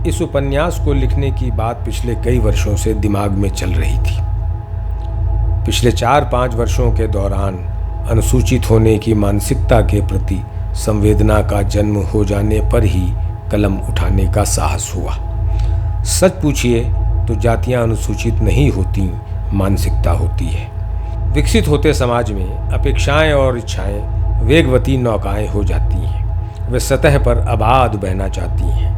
इस उपन्यास को लिखने की बात पिछले कई वर्षों से दिमाग में चल रही थी। पिछले 4-5 वर्षों के दौरान अनुसूचित होने की मानसिकता के प्रति संवेदना का जन्म हो जाने पर ही कलम उठाने का साहस हुआ। सच पूछिए तो जातियां अनुसूचित नहीं होती, मानसिकता होती है। विकसित होते समाज में अपेक्षाएं और इच्छाएं वेगवती नौकाएं हो जाती हैं। वे सतह पर आबाद बहना चाहती हैं।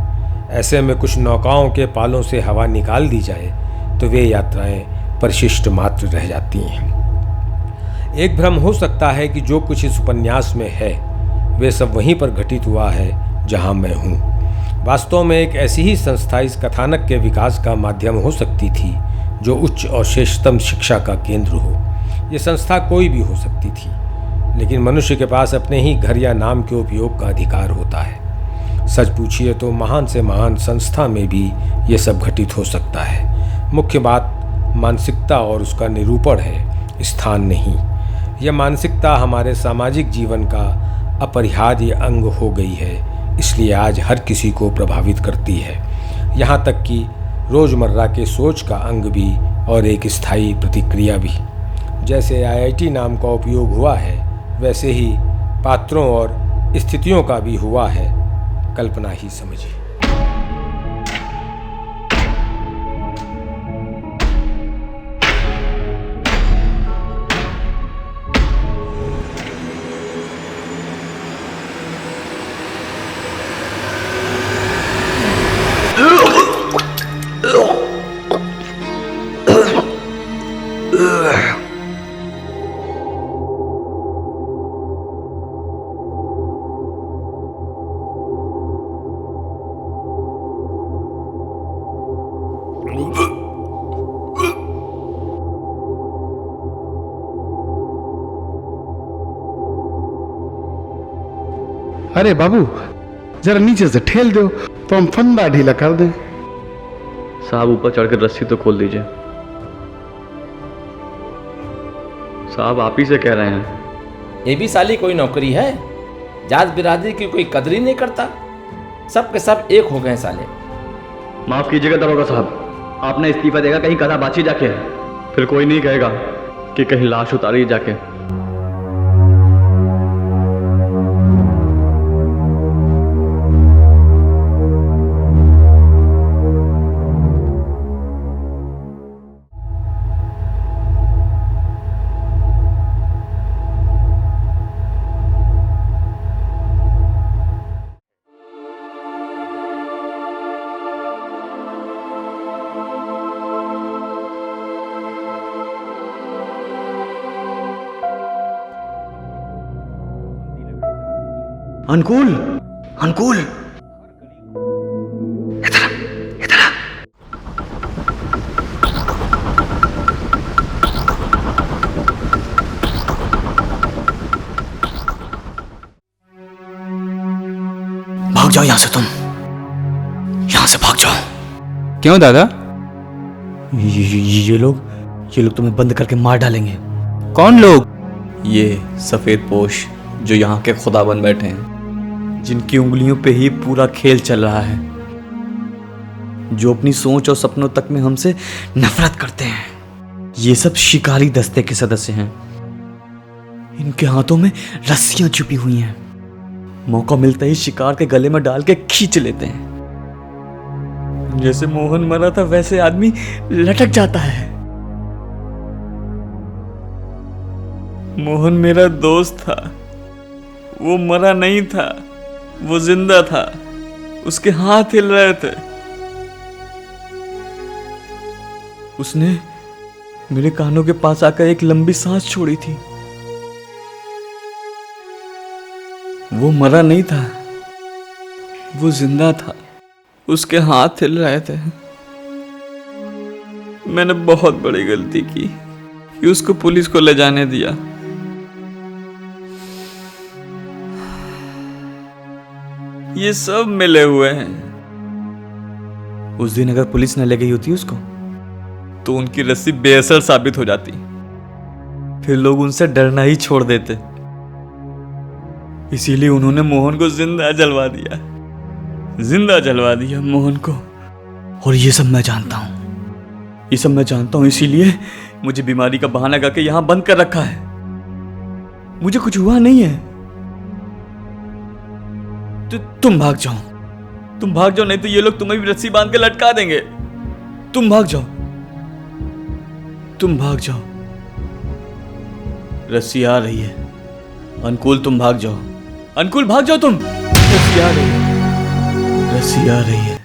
ऐसे में कुछ नौकाओं के पालों से हवा निकाल दी जाए तो वे यात्राएं परिशिष्ट मात्र रह जाती हैं। एक भ्रम हो सकता है कि जो कुछ इस उपन्यास में है वे सब वहीं पर घटित हुआ है जहां मैं हूं। वास्तव में एक ऐसी ही संस्था इस कथानक के विकास का माध्यम हो सकती थी जो उच्च और श्रेष्ठतम शिक्षा का केंद्र हो। ये संस्था कोई भी हो सकती थी, लेकिन मनुष्य के पास अपने ही घर या नाम के उपयोग का अधिकार होता है। सच पूछिए तो महान से महान संस्था में भी ये सब घटित हो सकता है। मुख्य बात मानसिकता और उसका निरूपण है, स्थान नहीं। यह मानसिकता हमारे सामाजिक जीवन का अपरिहार्य अंग हो गई है, इसलिए आज हर किसी को प्रभावित करती है, यहाँ तक कि रोज़मर्रा के सोच का अंग भी और एक स्थायी प्रतिक्रिया भी। जैसे आईआईटी नाम का उपयोग हुआ है, वैसे ही पात्रों और स्थितियों का भी हुआ है। कल्पना ही समझिए। अरे बाबू, जरा नीचे से ठेल दो तो हम फंदा ढीला कर दें। साहब ऊपर चढ़कर रस्सी तो खोल दीजिए। साहब आप ही से कह रहे हैं। ये भी साली कोई नौकरी है? जात बिरादरी की कोई कदर ही नहीं करता। सब के सब एक हो गए साले। माफ कीजिएगा दरोगा साहब, आपने इस्तीफा देगा कहीं कदा बाची जाके, फिर कोई नहीं कहेगा कि कहीं लाश उतारी जाके। अनुकूल, अनुकूल, इधर इधर आ। भाग जाओ यहां से, तुम यहां से भाग जाओ। क्यों दादा? ये लोग तुम्हें बंद करके मार डालेंगे। कौन लोग? ये सफेद पोश जो यहाँ के खुदा बन बैठे हैं, जिनकी उंगलियों पे ही पूरा खेल चल रहा है, जो अपनी सोच और सपनों तक में हमसे नफरत करते हैं। ये सब शिकारी दस्ते के सदस्य हैं। इनके हाथों में रस्सियां छुपी हुई हैं। मौका मिलता ही शिकार के गले में डाल के खींच लेते हैं। जैसे मोहन मरा था वैसे आदमी लटक जाता है। मोहन मेरा दोस्त था, वो मरा नहीं था, वो जिंदा था। उसके हाथ हिल रहे थे। उसने मेरे कानों के पास आकर एक लंबी सांस छोड़ी थी। वो मरा नहीं था, वो जिंदा था। उसके हाथ हिल रहे थे। मैंने बहुत बड़ी गलती की कि उसको पुलिस को ले जाने दिया। ये सब मिले हुए हैं। उस दिन अगर पुलिस न ले गई होती उसको, तो उनकी रस्सी बेअसर साबित हो जाती। फिर लोग उनसे डरना ही छोड़ देते। इसीलिए उन्होंने मोहन को जिंदा जलवा दिया। जिंदा जलवा दिया मोहन को। और ये सब मैं जानता हूं। ये सब मैं जानता हूं, इसीलिए मुझे बीमारी का बहाना करके यहां बंद कर रखा है। मुझे कुछ हुआ नहीं है। तुम भाग जाओ, तुम भाग जाओ, नहीं तो ये लोग तुम्हें भी रस्सी बांध के लटका देंगे। तुम भाग जाओ, तुम भाग जाओ। रस्सी आ रही है। अनुकूल तुम भाग जाओ, अनुकूल भाग जाओ तुम। रस्सी आ रही है, रस्सी आ रही है।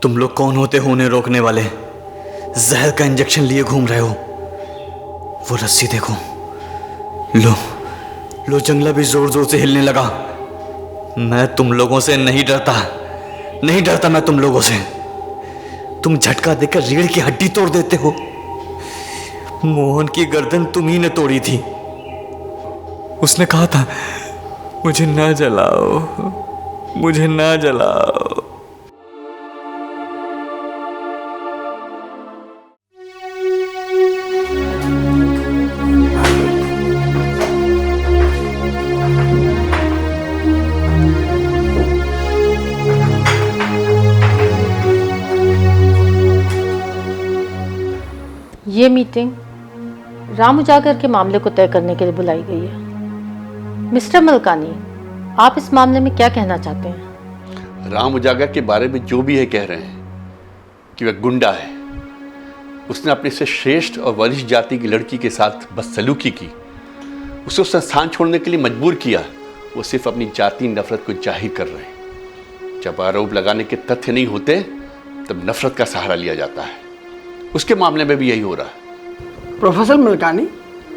तुम लोग कौन होते हो उन्हें रोकने वाले? जहर का इंजेक्शन लिए घूम रहे हो। वो रस्सी देखो, लो लो, जंगला भी जोर जोर से हिलने लगा। मैं तुम लोगों से नहीं डरता, नहीं डरता मैं तुम लोगों से। तुम झटका देकर रीढ़ की हड्डी तोड़ देते हो। मोहन की गर्दन तुम ही ने तोड़ी थी। उसने कहा था मुझे ना जलाओ, मुझे ना जलाओ। ये मीटिंग राम उजागर के मामले को तय करने के लिए बुलाई गई है। मिस्टर मलकानी, आप इस मामले में क्या कहना चाहते हैं? राम उजागर के बारे में जो भी है कह रहे हैं कि वह गुंडा है। उसने अपने से श्रेष्ठ और वरिष्ठ जाति की लड़की के साथ बदसलूकी की, उसे उस संस्थान छोड़ने के लिए मजबूर किया। वो सिर्फ अपनी जाति नफरत को जाहिर कर रहे हैं। जब आरोप लगाने के तथ्य नहीं होते तब नफरत का सहारा लिया जाता है। उसके मामले में भी यही हो रहा है। प्रोफेसर मलकानी,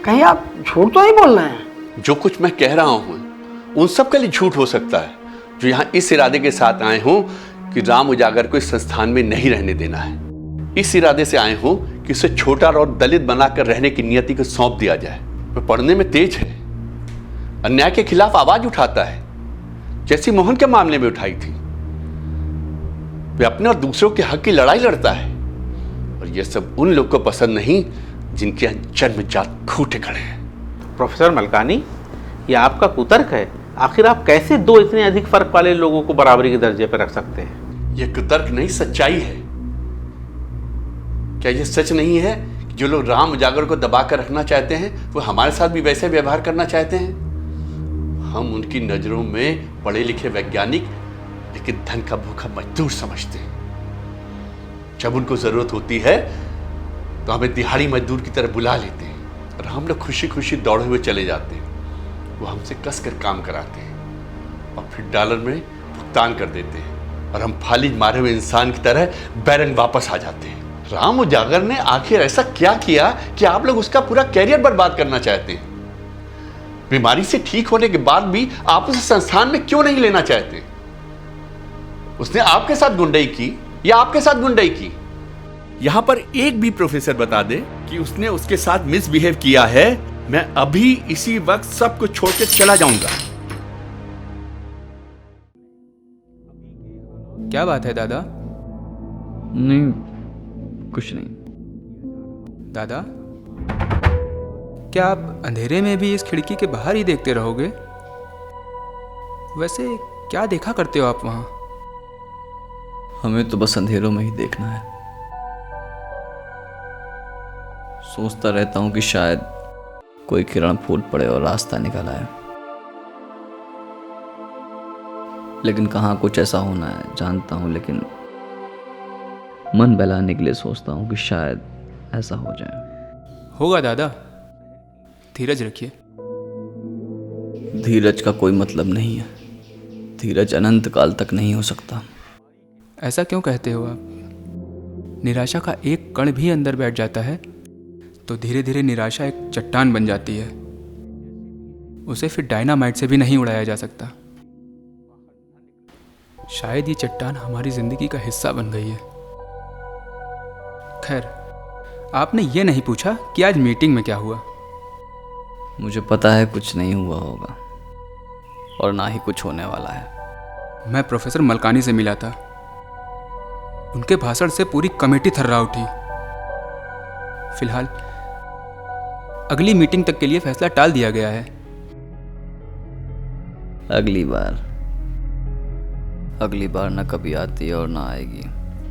कहीं आप झूठ तो नहीं बोल रहे हैं? जो कुछ मैं कह रहा हूँ उन सब के लिए झूठ हो सकता है जो यहाँ इस इरादे के साथ आए हों कि राम उजागर को इस संस्थान में नहीं रहने देना है। इस इरादे से आए हों कि उसे छोटा और दलित बनाकर रहने की नियति को सौंप दिया जाए। वह पढ़ने में तेज है, अन्याय के खिलाफ आवाज उठाता है, जैसी मोहन के मामले में उठाई थी। वह अपने और दूसरों के हक की लड़ाई लड़ता है। और यह सब उन लोग को पसंद नहीं जिनके यहाँ जन्मजात खूंटे खड़े हैं। प्रोफेसर मलकानी, यह आपका कुतर्क है। आखिर आप कैसे दो इतने अधिक फर्क वाले लोगों को बराबरी के दर्जे पर रख सकते हैं? यह कुतर्क नहीं, सच्चाई है। क्या यह सच नहीं है कि जो लोग राम उजागर को दबाकर रखना चाहते हैं वो हमारे साथ भी वैसे व्यवहार करना चाहते हैं? हम उनकी नजरों में पढ़े लिखे वैज्ञानिक लेकिन धन का भूखा मजदूर समझते हैं। जब उनको जरूरत होती है तो हमें दिहाड़ी मजदूर की तरह बुला लेते हैं और हम लोग खुशी खुशी दौड़े हुए चले जाते हैं। वो हमसे कस कर काम कराते हैं और फिर डॉलर में भुगतान कर देते हैं और हम फालिज मारे हुए इंसान की तरह बैरंग वापस आ जाते हैं। राम उजागर ने आखिर ऐसा क्या किया कि आप लोग उसका पूरा कैरियर बर्बाद करना चाहते हैं? बीमारी से ठीक होने के बाद भी आप उसे संस्थान में क्यों नहीं लेना चाहते? उसने आपके साथ गुंडाई की या आपके साथ गुंडाई की? यहां पर एक भी प्रोफेसर बता दे कि उसने उसके साथ मिसबिहेव किया है, मैं अभी इसी वक्त सब कुछ छोड़ के चला जाऊंगा। क्या बात है दादा? नहीं, कुछ नहीं। दादा, क्या आप अंधेरे में भी इस खिड़की के बाहर ही देखते रहोगे? वैसे क्या देखा करते हो आप वहां? हमें तो बस अंधेरों में ही देखना है। सोचता रहता हूं कि शायद कोई किरण फूट पड़े और रास्ता निकल आए, लेकिन कहाँ कुछ ऐसा होना है जानता हूं, लेकिन मन बहलाने के लिए सोचता हूं कि शायद ऐसा हो जाए। होगा दादा, धीरज रखिए। धीरज का कोई मतलब नहीं है। धीरज अनंत काल तक नहीं हो सकता। ऐसा क्यों कहते हो आप? निराशा का एक कण भी अंदर बैठ जाता है तो धीरे धीरे निराशा एक चट्टान बन जाती है। उसे फिर डायनामाइट से भी नहीं उड़ाया जा सकता। शायद ये चट्टान हमारी जिंदगी का हिस्सा बन गई है। खैर, आपने ये नहीं पूछा कि आज मीटिंग में क्या हुआ। मुझे पता है कुछ नहीं हुआ होगा और ना ही कुछ होने वाला है। मैं प्रोफेसर मलकानी से मिला था। उनके भाषण से पूरी कमेटी थर्रा उठी। फिलहाल अगली मीटिंग तक के लिए फैसला टाल दिया गया है। अगली बार न कभी आती है और ना आएगी।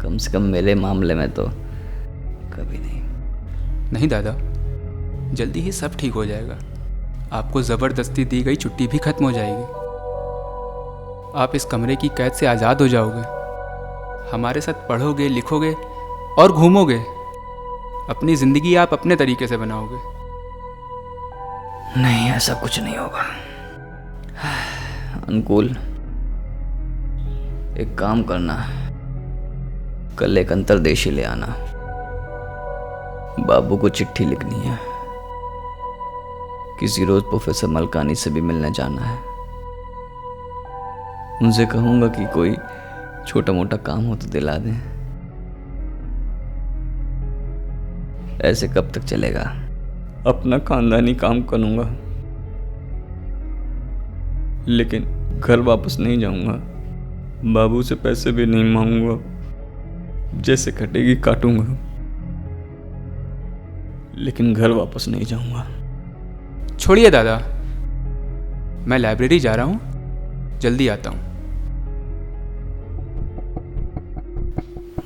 कम से कम मेरे मामले में तो कभी नहीं। नहीं दादा, जल्दी ही सब ठीक हो जाएगा। आपको ज़बरदस्ती दी गई छुट्टी भी खत्म हो जाएगी। आप इस कमरे की कैद से आज़ाद हो जाओगे। हमारे साथ पढ़ोगे, लिखोगे और घूमोगे। अपनी ज़िंदगी आप अपने तरीके से बनाओगे। नहीं, ऐसा कुछ नहीं होगा। अनुकूल, एक काम करना, कल एक अंतर्देशी ले आना। बाबू को चिट्ठी लिखनी है। किसी रोज प्रोफेसर मलकानी से भी मिलने जाना है। उनसे कहूंगा कि कोई छोटा मोटा काम हो तो दिला दें। ऐसे कब तक चलेगा? अपना खानदानी काम करूंगा, लेकिन घर वापस नहीं जाऊंगा। बाबू से पैसे भी नहीं मांगूंगा। जैसे कटेगी काटूंगा, लेकिन घर वापस नहीं जाऊंगा। छोड़िए दादा, मैं लाइब्रेरी जा रहा हूँ, जल्दी आता हूँ।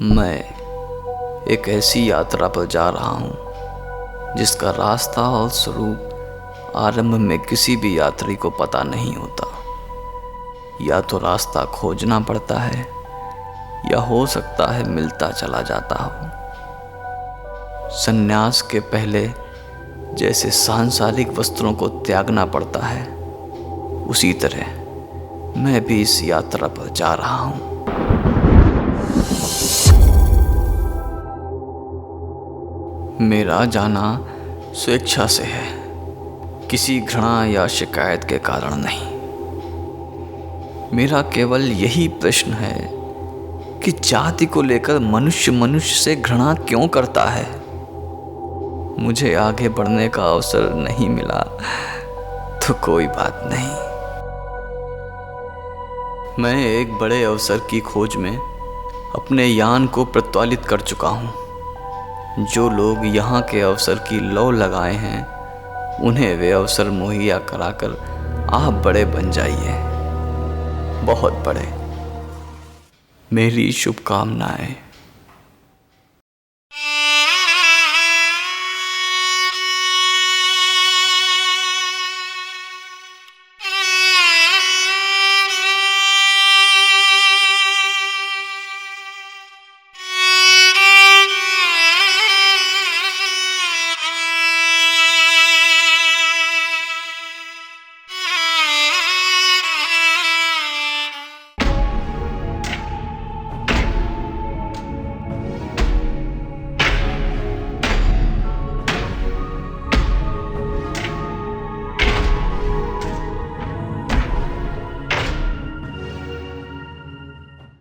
मैं एक ऐसी यात्रा पर जा रहा हूँ जिसका रास्ता और स्वरूप आरंभ में किसी भी यात्री को पता नहीं होता। या तो रास्ता खोजना पड़ता है, या हो सकता है मिलता चला जाता हो। संन्यास के पहले जैसे सांसारिक वस्त्रों को त्यागना पड़ता है, उसी तरह मैं भी इस यात्रा पर जा रहा हूँ। मेरा जाना स्वेच्छा से है, किसी घृणा या शिकायत के कारण नहीं। मेरा केवल यही प्रश्न है कि जाति को लेकर मनुष्य मनुष्य से घृणा क्यों करता है। मुझे आगे बढ़ने का अवसर नहीं मिला तो कोई बात नहीं। मैं एक बड़े अवसर की खोज में अपने यान को प्रत्वालित कर चुका हूँ। जो लोग यहाँ के अवसर की लौ लगाए हैं, उन्हें वे अवसर मुहैया कराकर आप बड़े बन जाइए, बहुत बड़े। मेरी शुभकामनाएं।